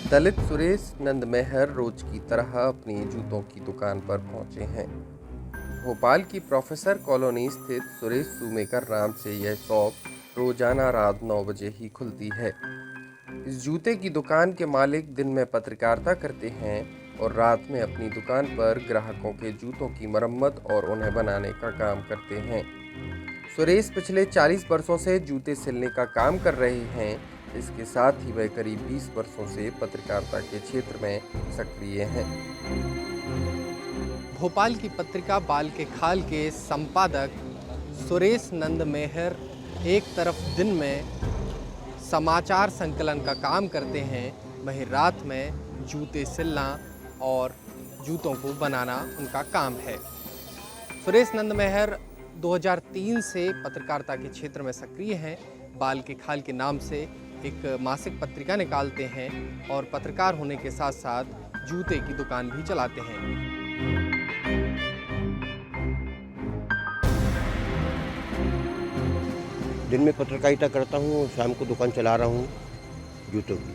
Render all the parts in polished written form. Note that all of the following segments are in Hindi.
दलित सुरेश नंदमेहर रोज की तरह अपनी जूतों की दुकान पर पहुंचे हैं। भोपाल की प्रोफेसर कॉलोनी स्थित सुरेश शूमेकर नाम से यह शॉप रोजाना रात 9 बजे ही खुलती है। इस जूते की दुकान के मालिक दिन में पत्रकारिता करते हैं और रात में अपनी दुकान पर ग्राहकों के जूतों की मरम्मत और उन्हें बनाने का काम करते हैं। सुरेश पिछले 40 वर्षों से जूते सिलने का काम कर रहे हैं। इसके साथ ही वह करीब 20 वर्षों से पत्रकारिता के क्षेत्र में सक्रिय हैं। भोपाल की पत्रिका बाल के खाल के संपादक सुरेश नंदमेहर एक तरफ दिन में समाचार संकलन का काम करते हैं, वहीं रात में जूते सिलना और जूतों को बनाना उनका काम है। सुरेश नंदमेहर 2003 से पत्रकारिता के क्षेत्र में सक्रिय हैं। बाल के खाल के नाम से एक मासिक पत्रिका निकालते हैं और पत्रकार होने के साथ साथ जूते की दुकान भी चलाते हैं। दिन में पत्रकारिता करता हूँ, शाम को दुकान चला रहा हूँ जूतों की।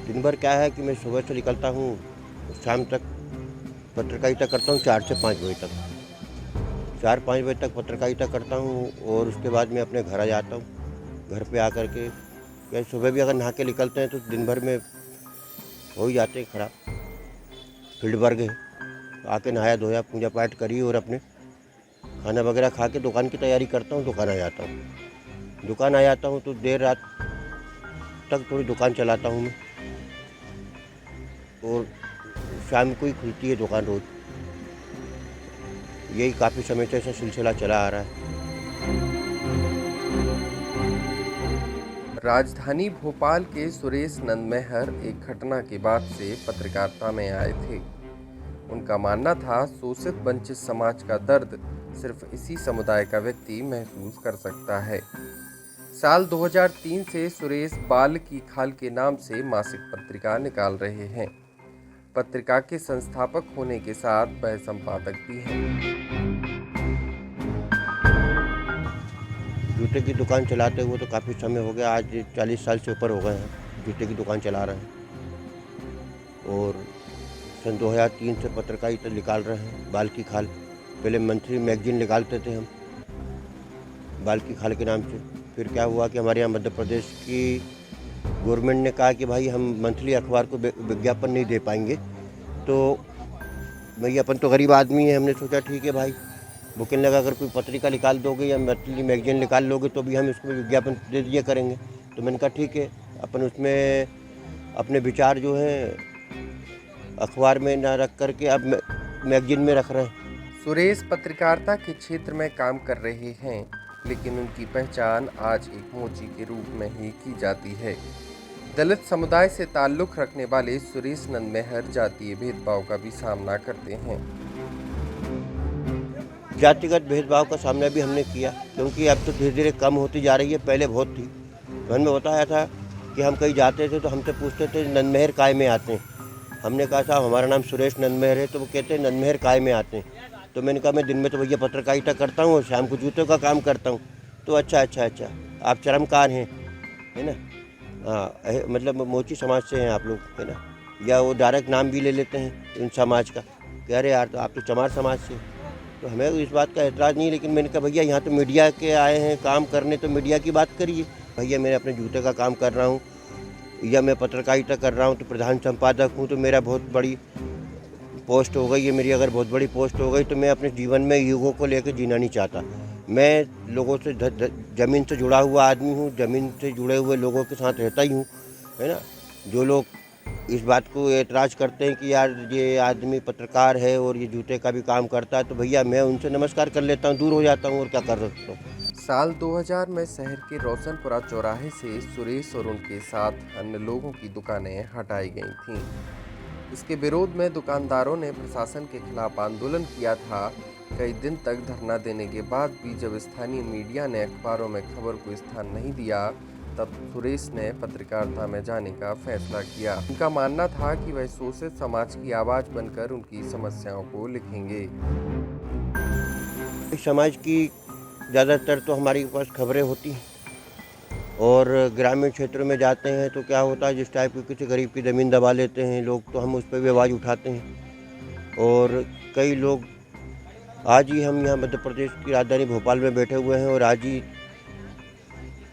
दिन भर क्या है कि मैं सुबह से निकलता हूँ, शाम तक पत्रकारिता करता हूँ 4 से 5 बजे तक। 4-5 बजे तक पत्रकारिता करता हूँ और उसके बाद मैं अपने घर आ जाता हूँ। घर पे आकर के क्या सुबह भी अगर नहा के निकलते हैं तो दिन भर में हो ही जाते हैं ख़राब। फील्ड वर्क है, आके नहाया धोया, पूजा पाठ करी और अपने खाना वगैरह खा के दुकान की तैयारी करता हूँ। दुकान आ जाता हूँ तो देर रात तक थोड़ी दुकान चलाता हूँ मैं, और शाम को ही खुलती है दुकान रोज़। यही काफ़ी समय से ऐसा सिलसिला चला आ रहा है। राजधानी भोपाल के सुरेश नंदमेहर एक घटना के बाद से पत्रकारिता में आए थे। उनका मानना था शोषित वंचित समाज का दर्द सिर्फ इसी समुदाय का व्यक्ति महसूस कर सकता है। साल 2003 से सुरेश बाल की खाल के नाम से मासिक पत्रिका निकाल रहे हैं। पत्रिका के संस्थापक होने के साथ वह संपादक भी हैं। जूते की दुकान चलाते हुए तो काफ़ी समय हो गया, आज 40 साल से ऊपर हो गए हैं जूते की दुकान चला रहे हैं। और सन 2003 से पत्रकारिता निकाल रहे हैं बाल की खाल। पहले मंथली मैगजीन निकालते थे हम बाल की खाल के नाम से। फिर क्या हुआ कि हमारे यहाँ मध्य प्रदेश की गवर्नमेंट ने कहा कि भाई हम मंथली अखबार को विज्ञापन नहीं दे पाएंगे, तो भाई अपन तो गरीब आदमी है, हमने सोचा ठीक है भाई, वो कहने लगा अगर कोई पत्रिका निकाल दोगे या मंथली मैगजीन निकाल लोगे तो भी हम इसमें विज्ञापन दे दिया करेंगे। तो मैंने कहा ठीक है, अपन उसमें अपने विचार जो हैं अखबार में ना रख करके अब मैगजीन में रख रहे हैं। सुरेश पत्रकारिता के क्षेत्र में काम कर रहे हैं, लेकिन उनकी पहचान आज एक मोची के रूप में ही की जाती है। दलित समुदाय से ताल्लुक़ रखने वाले सुरेश नंदमेहर जातीय भेदभाव का भी सामना करते हैं। जातिगत भेदभाव का सामना भी हमने किया, क्योंकि अब तो धीरे धीरे कम होती जा रही है। पहले बहुत थी। मन में बताया था कि हम कहीं जाते थे तो हमसे पूछते थे नंदमेहर काय में आते हैं। हमने कहा साहब हमारा नाम सुरेश नंदमेहर है, तो वो कहते हैं नंदमेहर काय में आते हैं। तो मैंने कहा मैं दिन में तो भैया पत्रकारिता करता हूँ और शाम को जूतों का काम करता हूँ। तो अच्छा आप चरमकार हैं, है ना। हाँ, मतलब मोची समाज से हैं आप लोग, है ना। या वो डायरेक्ट नाम भी ले लेते हैं इन समाज का, कह रहे यार तो आप तो चमार समाज से। तो हमें इस बात का एतराज़ नहीं, लेकिन मैंने कहा भैया यहाँ तो मीडिया के आए हैं काम करने, तो मीडिया की बात करिए। भैया मैं अपने जूते का काम कर रहा हूँ या मैं पत्रकारिता कर रहा हूँ, तो प्रधान संपादक हूँ, तो मेरा बहुत बड़ी पोस्ट हो गई है। मेरी अगर बहुत बड़ी पोस्ट हो गई तो मैं अपने जीवन में युगों को लेकर जीना नहीं चाहता। मैं लोगों से ज़मीन से जुड़ा हुआ आदमी हूँ, ज़मीन से जुड़े हुए लोगों के साथ रहता ही हूँ, है ना। जो लोग इस बात को एतराज़ करते हैं कि यार ये आदमी पत्रकार है और ये जूते का भी काम करता है, तो भैया मैं उनसे नमस्कार कर लेता हूँ, दूर हो जाता हूँ और क्या कर सकता हूँ। साल 2000 में शहर के रोशनपुरा चौराहे से सुरेश और उनके साथ अन्य लोगों की दुकानें हटाई गई थीं। इसके विरोध में दुकानदारों ने प्रशासन के खिलाफ आंदोलन किया था। कई दिन तक धरना देने के बाद भी जब स्थानीय मीडिया ने अखबारों में खबर को स्थान नहीं दिया, तब सुरेश ने पत्रकारिता में जाने का फैसला किया। उनका मानना था कि वह शोषित समाज की आवाज़ बनकर उनकी समस्याओं को लिखेंगे। समाज की ज़्यादातर तो हमारे पास खबरें होती हैं, और ग्रामीण क्षेत्रों में जाते हैं तो क्या होता है, जिस टाइप की किसी गरीब की ज़मीन दबा लेते हैं लोग, तो हम उस पर भी आवाज़ उठाते हैं। और कई लोग, आज ही हम यहाँ मध्य प्रदेश की राजधानी भोपाल में बैठे हुए हैं और आज ही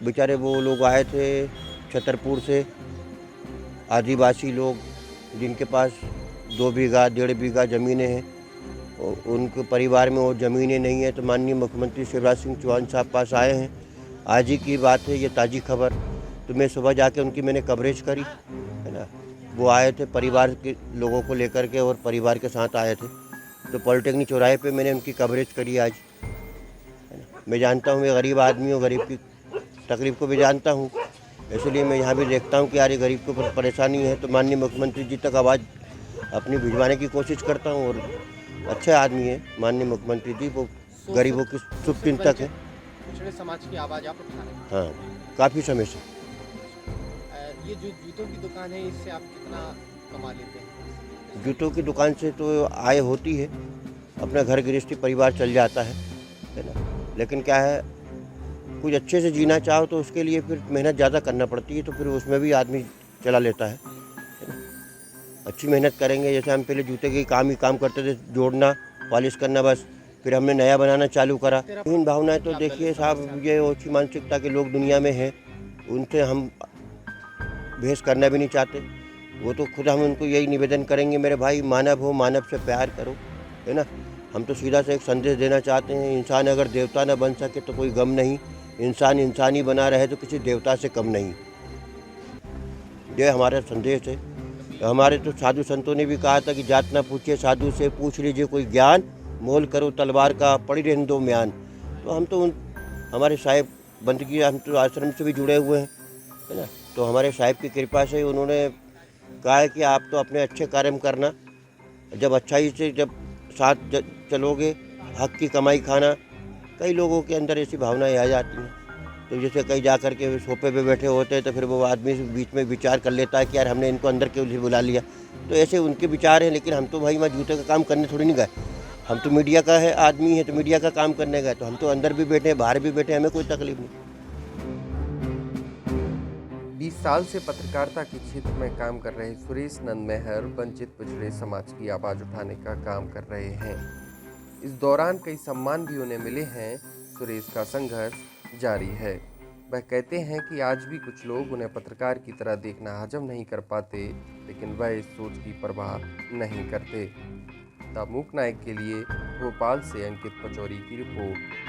बेचारे वो लोग आए थे छतरपुर से, आदिवासी लोग जिनके पास 2 बीघा 1.5 बीघा ज़मीनें हैं, और उनके परिवार में वो ज़मीनें नहीं है, तो माननीय मुख्यमंत्री शिवराज सिंह चौहान साहब पास आए हैं। आज ही की बात है, ये ताज़ी खबर। तो मैं सुबह जाके उनकी मैंने कवरेज करी, है ना। वो आए थे परिवार के लोगों को लेकर के और परिवार के साथ आए थे, तो पॉलिटेक्निक चौराहे पे मैंने उनकी कवरेज करी आज, है ना। मैं जानता हूँ, मैं गरीब आदमी हूँ, गरीब की तकलीफ़ को भी जानता हूँ, इसलिए मैं यहाँ भी देखता हूँ कि यार ये गरीब के ऊपर परेशानी है, तो माननीय मुख्यमंत्री जी तक आवाज़ अपनी भिजवाने की कोशिश करता हूँ। और अच्छे आदमी है माननीय मुख्यमंत्री जी, वो गरीबों की शुभचिंतक है। पिछड़े समाज की आवाज़ आप उठा रहे हैं। हाँ, काफ़ी समय से। ये जो जूतों की दुकान है, इससे आप कितना कमा लेते हैं? जूतों की दुकान से तो आय होती है, अपना घर गृहस्थी परिवार चल जाता है ना। लेकिन क्या है, कुछ अच्छे से जीना चाहो तो उसके लिए फिर मेहनत ज़्यादा करना पड़ती है, तो फिर उसमें भी आदमी चला लेता है ना। अच्छी मेहनत करेंगे, जैसे हम पहले जूते के काम ही काम करते थे, जोड़ना पॉलिश करना बस, फिर हमने नया बनाना चालू करा। हीन भावनाएं तो देखिए साहब, ये ओछी मानसिकता के लोग दुनिया में हैं, उनसे हम बहस करना भी नहीं चाहते। वो तो खुद हम उनको यही निवेदन करेंगे, मेरे भाई मानव हो, मानव से प्यार करो, है ना। हम तो सीधा से एक संदेश देना चाहते हैं, इंसान अगर देवता न बन सके तो कोई गम नहीं, इंसान इंसान ही बना रहे तो किसी देवता से कम नहीं। ये हमारा संदेश है। हमारे तो साधु संतों ने भी कहा था कि जात ना पूछिए साधु से, पूछ लीजिए कोई ज्ञान, मोल करो तलवार का, पड़ी रहने दो म्यान। तो हम तो हमारे साहिब बंदगी, हम तो आश्रम से भी जुड़े हुए हैं, है ना। तो हमारे साहिब की कृपा से उन्होंने कहा है कि आप तो अपने अच्छे कर्म करना, जब अच्छाई से जब साथ चलोगे, हक की कमाई खाना। कई लोगों के अंदर ऐसी भावनाएं आ जाती हैं, तो जैसे कहीं जा कर के सोफे पे बैठे होते हैं, तो फिर वो आदमी बीच में विचार कर लेता है कि यार हमने इनको अंदर क्यों बुला लिया। तो ऐसे उनके विचार हैं, लेकिन हम तो भाई वहाँ जूते का काम करने थोड़ी नहीं गए, हम तो मीडिया का है आदमी है, तो मीडिया का काम करने गए, तो हम तो अंदर भी बैठे बाहर भी बैठे, हमें कोई तकलीफ नहीं। 20 साल से पत्रकारिता के क्षेत्र में काम कर रहे सुरेश नंद मेहर वंचित पिछड़े समाज की आवाज़ उठाने का काम कर रहे हैं। इस दौरान कई सम्मान भी उन्हें मिले हैं। सुरेश का संघर्ष जारी है। वह कहते हैं कि आज भी कुछ लोग उन्हें पत्रकार की तरह देखना हजम नहीं कर पाते, लेकिन वह इस सोच की परवाह नहीं करते। द मूक नायक के लिए भोपाल से अंकित पचौरी की रिपोर्ट।